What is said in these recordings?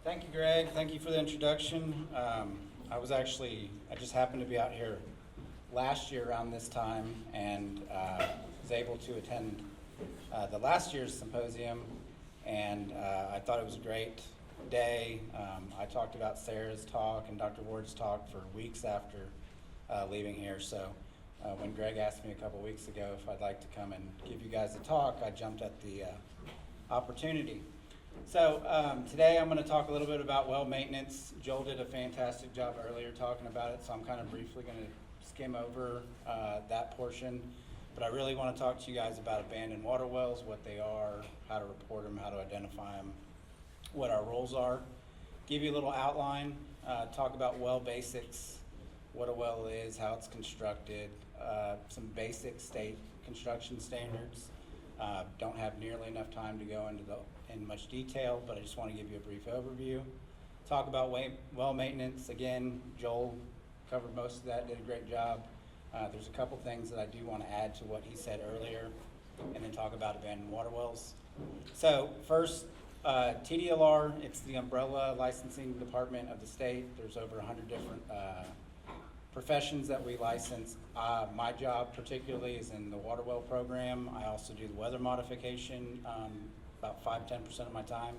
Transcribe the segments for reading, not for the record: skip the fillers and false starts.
Thank you, Greg. Thank you for the introduction. I just happened to be out here last year around this time and was able to attend the last year's symposium, and I thought it was a great day. I talked about Sarah's talk and Dr. Ward's talk for weeks after leaving here, so when Greg asked me a couple weeks ago if I'd like to come and give you guys a talk, I jumped at the opportunity. So today I'm going to talk a little bit about well maintenance. Joel did a fantastic job earlier talking about it, so I'm kind of briefly going to skim over that portion. But I really want to talk to you guys about abandoned water wells, what they are, how to report them, how to identify them, what our roles are. Give you a little outline, talk about well basics, what a well is, how it's constructed, some basic state construction standards. Don't have nearly enough time to go into in much detail, but I just want to give you a brief overview. Talk about well maintenance. Again, Joel covered most of that, did a great job. There's a couple things that I do want to add to what he said earlier, and then talk about abandoned water wells. So first, TDLR, it's the umbrella licensing department of the state. There's over 100 different professions that we license. My job particularly is in the water well program. I also do the weather modification about 5-10% of my time.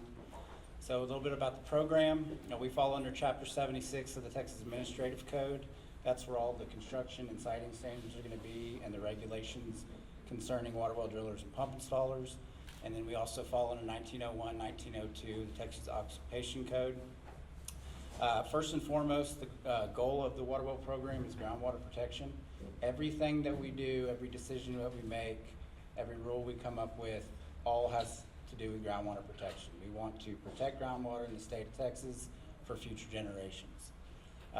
So a little bit about the program. We fall under Chapter 76 of the Texas Administrative Code. That's where all the construction and siting standards are going to be, and the regulations concerning water well drillers and pump installers. And then we also fall under 1901, 1902, the Texas Occupation Code. First and foremost, the goal of the water well program is groundwater protection. Everything that we do, every decision that we make, every rule we come up with, all has to do with groundwater protection. We want to protect groundwater in the state of Texas for future generations.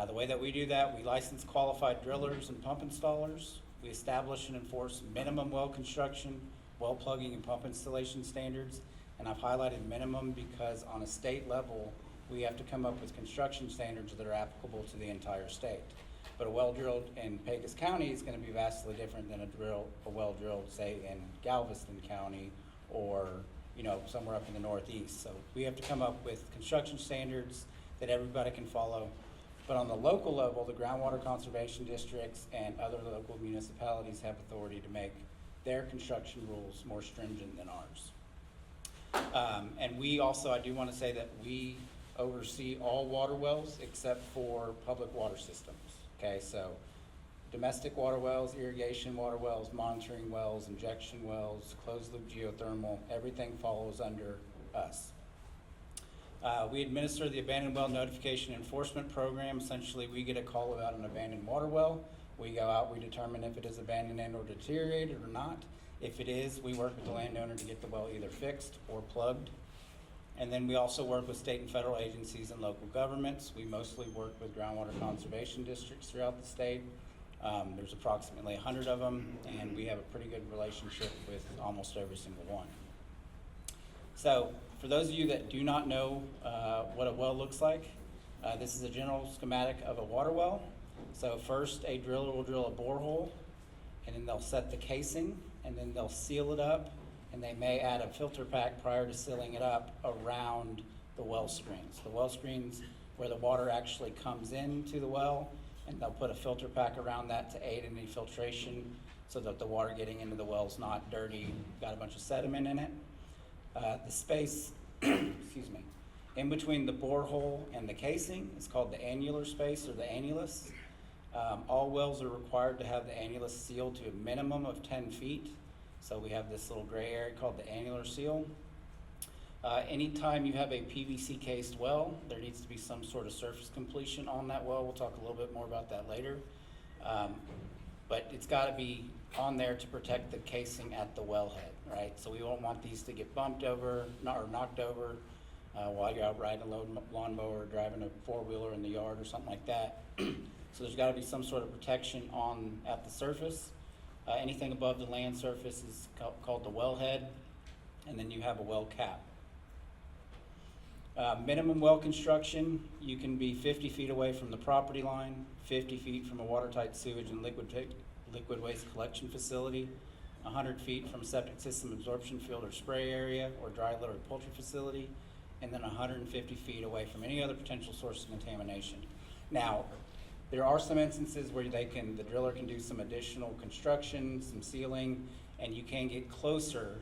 The way that we do that, we license qualified drillers and pump installers. We establish and enforce minimum well construction, well plugging, and pump installation standards. And I've highlighted minimum because on a state level, we have to come up with construction standards that are applicable to the entire state. But a well drilled in Pecos County is going to be vastly different than a well drilled, say, in Galveston County or somewhere up in the Northeast. So we have to come up with construction standards that everybody can follow. But on the local level, the groundwater conservation districts and other local municipalities have authority to make their construction rules more stringent than ours. And we also, I do want to say that we oversee all water wells except for public water systems. Okay, so domestic water wells, irrigation water wells, monitoring wells, injection wells, closed loop geothermal, everything follows under us. We administer the abandoned well notification enforcement program. Essentially, we get a call about an abandoned water well. We go out, we determine if it is abandoned and or deteriorated or not. If it is, we work with the landowner to get the well either fixed or plugged. And then we also work with state and federal agencies and local governments. We mostly work with groundwater conservation districts throughout the state. There's approximately 100 of them, and we have a pretty good relationship with almost every single one. So for those of you that do not know what a well looks like, this is a general schematic of a water well. So first, a driller will drill a borehole, and then they'll set the casing, and then they'll seal it up, and they may add a filter pack prior to sealing it up around the well screens. The well screens where the water actually comes into the well, and they'll put a filter pack around that to aid in the filtration so that the water getting into the well is not dirty, got a bunch of sediment in it. The space, excuse me, in between the borehole and the casing is called the annular space or the annulus. All wells are required to have the annulus sealed to a minimum of 10 feet. So we have this little gray area called the annular seal. Anytime you have a PVC cased well, there needs to be some sort of surface completion on that well. We'll talk a little bit more about that later. But it's got to be on there to protect the casing at the wellhead, right? So we won't want these to get bumped over or knocked over while you're out riding a lawnmower or driving a four-wheeler in the yard or something like that. So there's got to be some sort of protection at the surface. Anything above the land surface is called the wellhead, and then you have a well cap. Minimum well construction, you can be 50 feet away from the property line, 50 feet from a watertight sewage and liquid waste collection facility, 100 feet from septic system absorption field or spray area or dry litter poultry facility, and then 150 feet away from any other potential source of contamination. Now, there are some instances where the driller can do some additional construction, some sealing, and you can get closer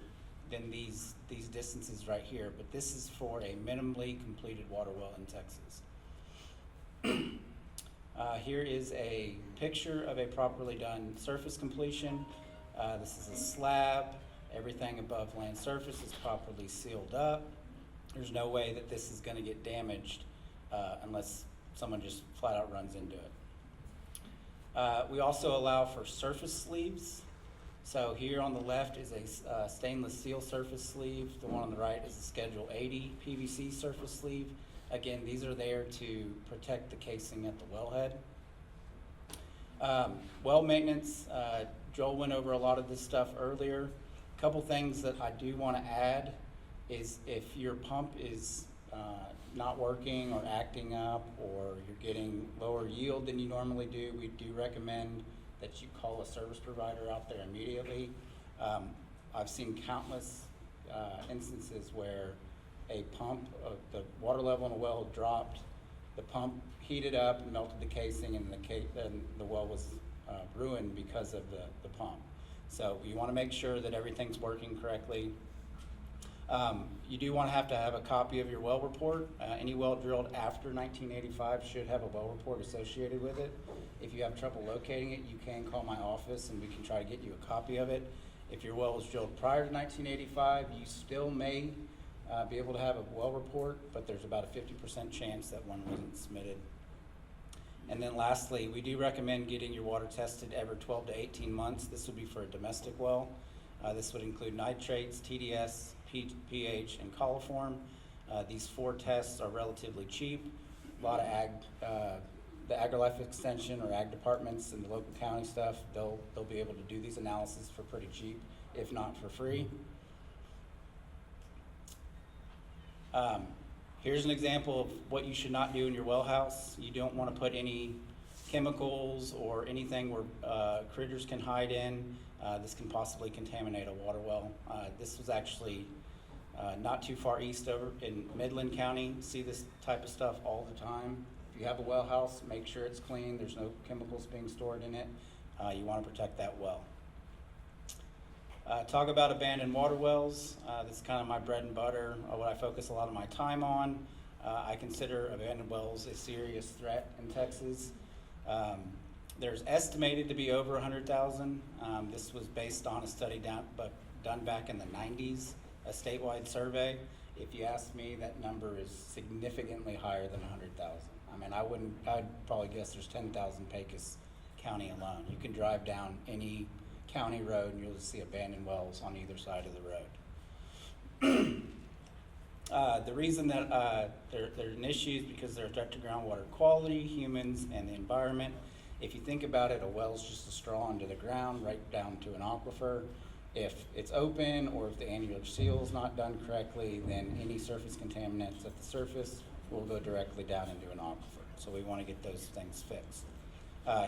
than these distances right here, but this is for a minimally completed water well in Texas. Here is a picture of a properly done surface completion. This is a slab. Everything above land surface is properly sealed up. There's no way that this is going to get damaged unless someone just flat out runs into it. We also allow for surface sleeves. So here on the left is a stainless steel surface sleeve. The one on the right is a Schedule 80 PVC surface sleeve. Again, these are there to protect the casing at the wellhead. Well maintenance, Joel went over a lot of this stuff earlier. A couple things that I do want to add is if your pump is not working or acting up, or you're getting lower yield than you normally do, we do recommend that you call a service provider out there immediately. I've seen countless instances where a pump, the water level in a well dropped, the pump heated up and melted the casing, and the well was ruined because of the pump. So you want to make sure that everything's working correctly. You do want to have a copy of your well report. Any well drilled after 1985 should have a well report associated with it. If you have trouble locating it, you can call my office and we can try to get you a copy of it. If your well was drilled prior to 1985, you still may be able to have a well report, but there's about a 50% chance that one wasn't submitted. And then lastly, we do recommend getting your water tested every 12 to 18 months. This would be for a domestic well. This would include nitrates, TDS, pH, and coliform. These 4 tests are relatively cheap. A lot of the AgriLife Extension or ag departments and the local county stuff, they'll be able to do these analyses for pretty cheap, if not for free. Here's an example of what you should not do in your well house. You don't want to put any chemicals or anything where critters can hide in. This can possibly contaminate a water well. This was actually not too far east over in Midland County. See this type of stuff all the time. If you have a well house, make sure it's clean. There's no chemicals being stored in it. You want to protect that well. Talk about abandoned water wells. This is kind of my bread and butter, what I focus a lot of my time on. I consider abandoned wells a serious threat in Texas. There's estimated to be over 100,000. This was based on a study done back in the 90s, a statewide survey. If you ask me, that number is significantly higher than 100,000. I mean, I'd probably guess there's 10,000 Pecos County alone. You can drive down any county road and you'll see abandoned wells on either side of the road. The reason that they're an issue is because they're a threat to groundwater quality, humans, and the environment. If you think about it, a well is just a straw into the ground, right down to an aquifer. If it's open or if the annular seal is not done correctly, then any surface contaminants at the surface will go directly down into an aquifer. So we want to get those things fixed.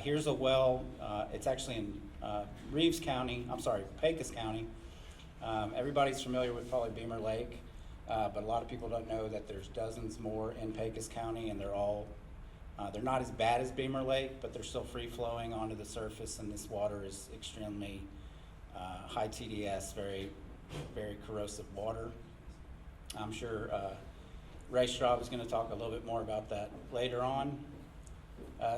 Here's a well, it's actually in Reeves County, Pecos County. Everybody's familiar with probably Beamer Lake, but a lot of people don't know that there's dozens more in Pecos County, and they're not as bad as Beamer Lake, but they're still free flowing onto the surface, and this water is extremely high TDS, very, very corrosive water. I'm sure Ray Straub is going to talk a little bit more about that later on.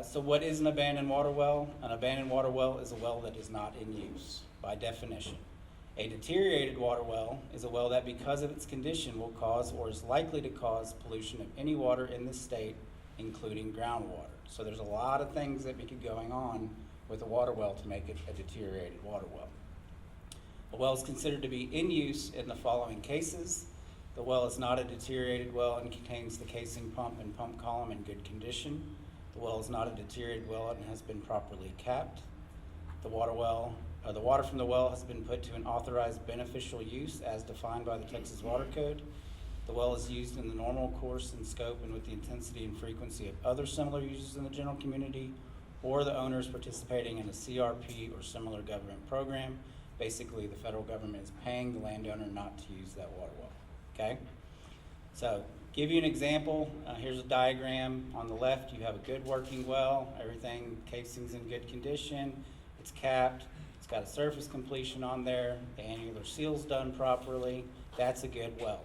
So what is an abandoned water well? An abandoned water well is a well that is not in use, by definition. A deteriorated water well is a well that, because of its condition, will cause or is likely to cause pollution of any water in the state, including groundwater. So there's a lot of things that be going on with a water well to make it a deteriorated water well. A well is considered to be in use in the following cases. The well is not a deteriorated well and contains the casing pump and pump column in good condition. The well is not a deteriorated well and has been properly capped. The water from the well has been put to an authorized beneficial use as defined by the Texas Water Code. The well is used in the normal course and scope and with the intensity and frequency of other similar uses in the general community, or the owner is participating in a CRP or similar government program. Basically, the federal government is paying the landowner not to use that water well, okay? So Give you an example, here's a diagram. On the left, you have a good working well, everything, casing's in good condition, it's capped, it's got a surface completion on there, the annular seal's done properly, that's a good well.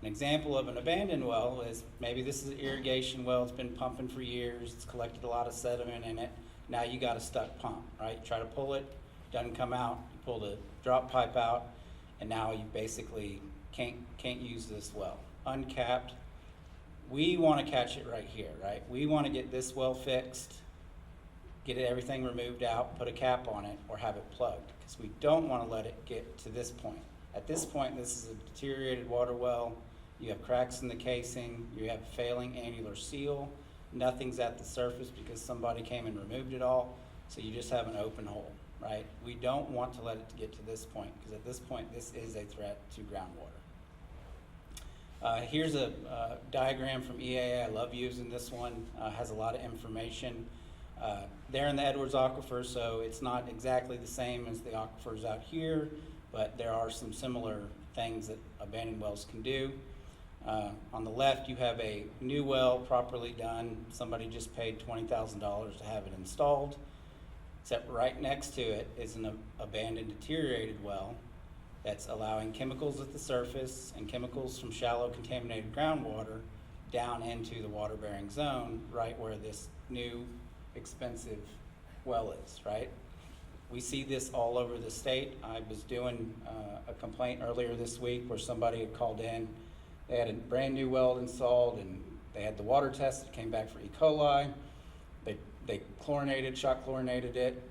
An example of an abandoned well is maybe this is an irrigation well, it's been pumping for years, it's collected a lot of sediment in it, now you got a stuck pump, right? Try to pull it, doesn't come out, you pull the drop pipe out, and now you basically can't use this well. Uncapped, we want to catch it right here, right? We want to get this well fixed, get everything removed out, put a cap on it, or have it plugged, because we don't want to let it get to this point. At this point, this is a deteriorated water well. You have cracks in the casing, you have failing annular seal, nothing's at the surface because somebody came and removed it all, so you just have an open hole, right? We don't want to let it get to this point, because at this point, this is a threat to groundwater. Here's a diagram from EAA. I love using this one. Has a lot of information. They're in the Edwards Aquifer, so it's not exactly the same as the aquifers out here, but there are some similar things that abandoned wells can do. On the left, you have a new well properly done. Somebody just paid $20,000 to have it installed. Except right next to it is an abandoned deteriorated well that's allowing chemicals at the surface and chemicals from shallow contaminated groundwater down into the water-bearing zone, right where this new expensive well is, right? We see this all over the state. I was doing a complaint earlier this week where somebody had called in. They had a brand new well installed and they had the water test. It came back for E. coli. They chlorinated, shock chlorinated it.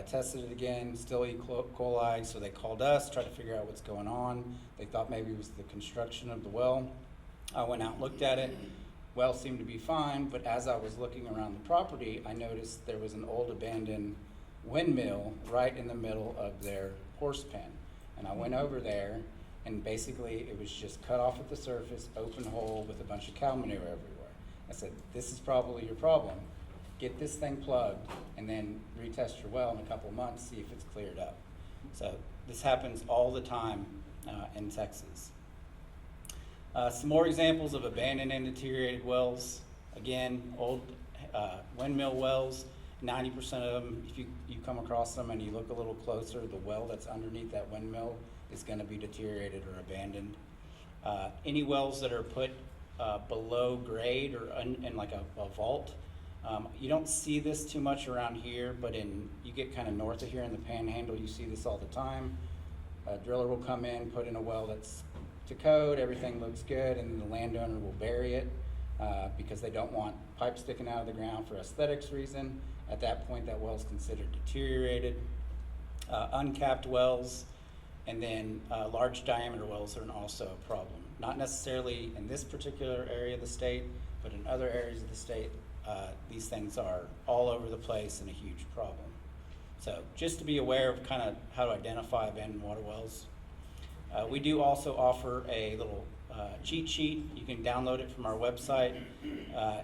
Tested it again, still E. coli, so they called us, tried to figure out what's going on. They thought maybe it was the construction of the well. I went out and looked at it. Well seemed to be fine, but as I was looking around the property, I noticed there was an old abandoned windmill right in the middle of their horse pen. And I went over there, and basically it was just cut off at the surface, open hole with a bunch of cow manure everywhere. I said, this is probably your problem. Get this thing plugged and then retest your well in a couple months, see if it's cleared up. So this happens all the time in Texas. Some more examples of abandoned and deteriorated wells. Again, old windmill wells, 90% of them, if you come across them and you look a little closer, the well that's underneath that windmill is gonna be deteriorated or abandoned. Any wells that are put below grade or in like a vault, you don't see this too much around here, but you get kind of north of here in the Panhandle, you see this all the time. A driller will come in, put in a well that's to code, everything looks good, and then the landowner will bury it because they don't want pipes sticking out of the ground for aesthetics reason. At that point, that well is considered deteriorated. Uncapped wells, and then large diameter wells are also a problem. Not necessarily in this particular area of the state, but in other areas of the state, these things are all over the place and a huge problem. So just to be aware of kind of how to identify abandoned water wells. We do also offer a little cheat sheet. You can download it from our website.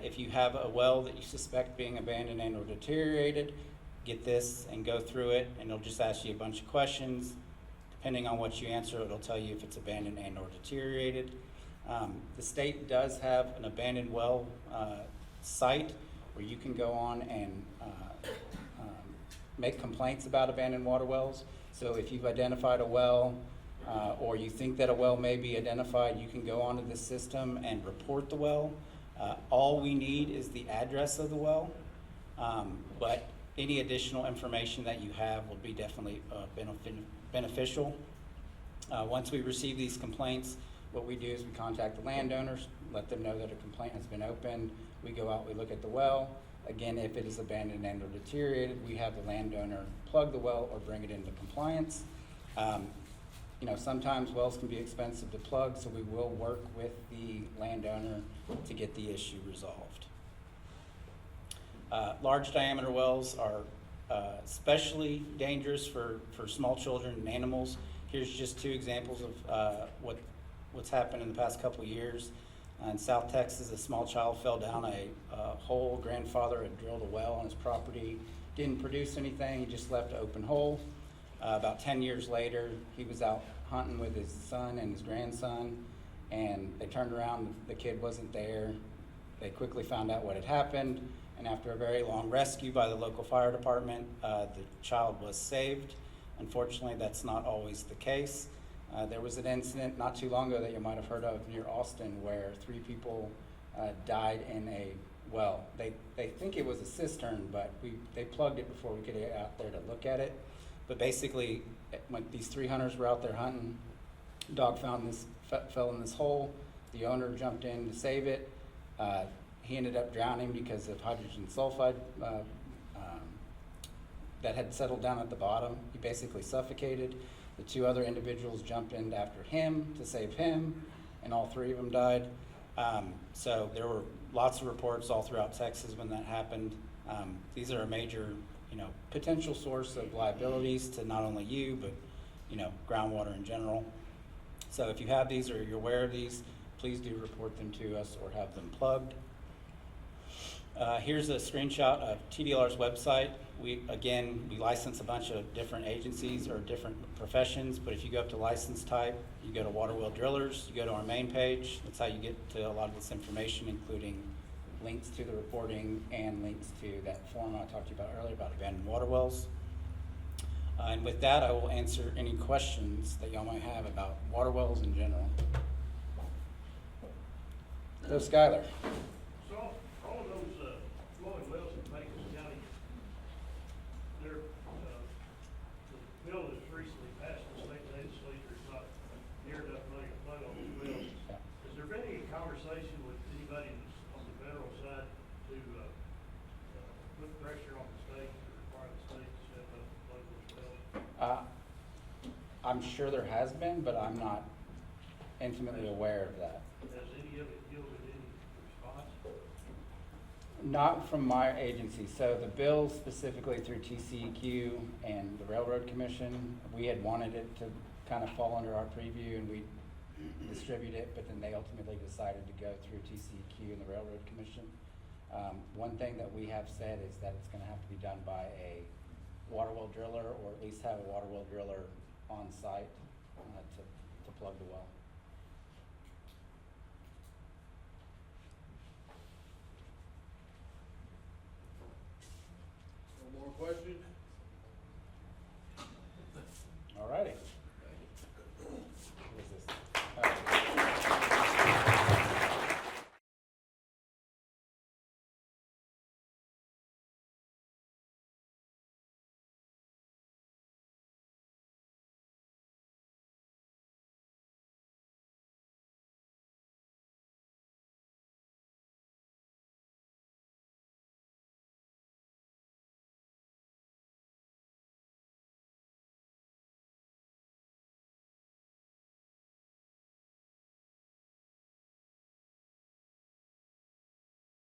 If you have a well that you suspect being abandoned and or deteriorated, get this and go through it, and it'll just ask you a bunch of questions. Depending on what you answer, it'll tell you if it's abandoned and or deteriorated. The state does have an abandoned well site where you can go on and make complaints about abandoned water wells. So if you've identified a well or you think that a well may be identified, you can go onto the system and report the well. All we need is the address of the well, but any additional information that you have will be definitely beneficial. Once we receive these complaints, what we do is we contact the landowners, let them know that a complaint has been opened. We go out, we look at the well. Again, if it is abandoned and or deteriorated, we have the landowner plug the well or bring it into compliance. Sometimes wells can be expensive to plug, so we will work with the landowner to get the issue resolved. Large diameter wells are especially dangerous for small children and animals. Here's just two examples of what's happened in the past couple of years. In South Texas, a small child fell down a hole. Grandfather had drilled a well on his property, didn't produce anything, he just left an open hole. About 10 years later, he was out hunting with his son and his grandson, and they turned around, the kid wasn't there. They quickly found out what had happened, and after a very long rescue by the local fire department, the child was saved. Unfortunately, that's not always the case. There was an incident not too long ago that you might have heard of near Austin where 3 people died in a well. They think it was a cistern, but they plugged it before we could get out there to look at it. But basically, when these 3 hunters were out there hunting, dog fell in this hole. The owner jumped in to save it. He ended up drowning because of hydrogen sulfide that had settled down at the bottom. He basically suffocated. The 2 other individuals jumped in after him to save him, and all 3 of them died. So there were lots of reports all throughout Texas when that happened. These are a major, potential source of liabilities to not only you, but, groundwater in general. So if you have these or you're aware of these, please do report them to us or have them plugged. Here's a screenshot of TDLR's website. We license a bunch of different agencies or different professions, but if you go up to license type, you go to water well drillers, you go to our main page. That's how you get to a lot of this information, including links to the reporting and links to that form I talked to you about earlier about abandoned water wells. And with that, I will answer any questions that y'all might have about water wells in general. So, Skylar. So all of those flowing wells in Macon County, they're, the bill that's recently passed in the state legislature is not near enough money to flood all those wells. Yeah. Has there been any conversation with anybody on the federal side to put pressure on the state to require the state to step up and flood those wells? I'm sure there has been, but I'm not intimately aware of that. Has any of it yielded any response? Not from my agency. So the bill specifically through TCEQ and the Railroad Commission, we had wanted it to kind of fall under our preview and we distribute it, but then they ultimately decided to go through TCEQ and the Railroad Commission. One thing that we have said is that it's going to have to be done by a water well driller, or at least have a water well driller on site to plug the well.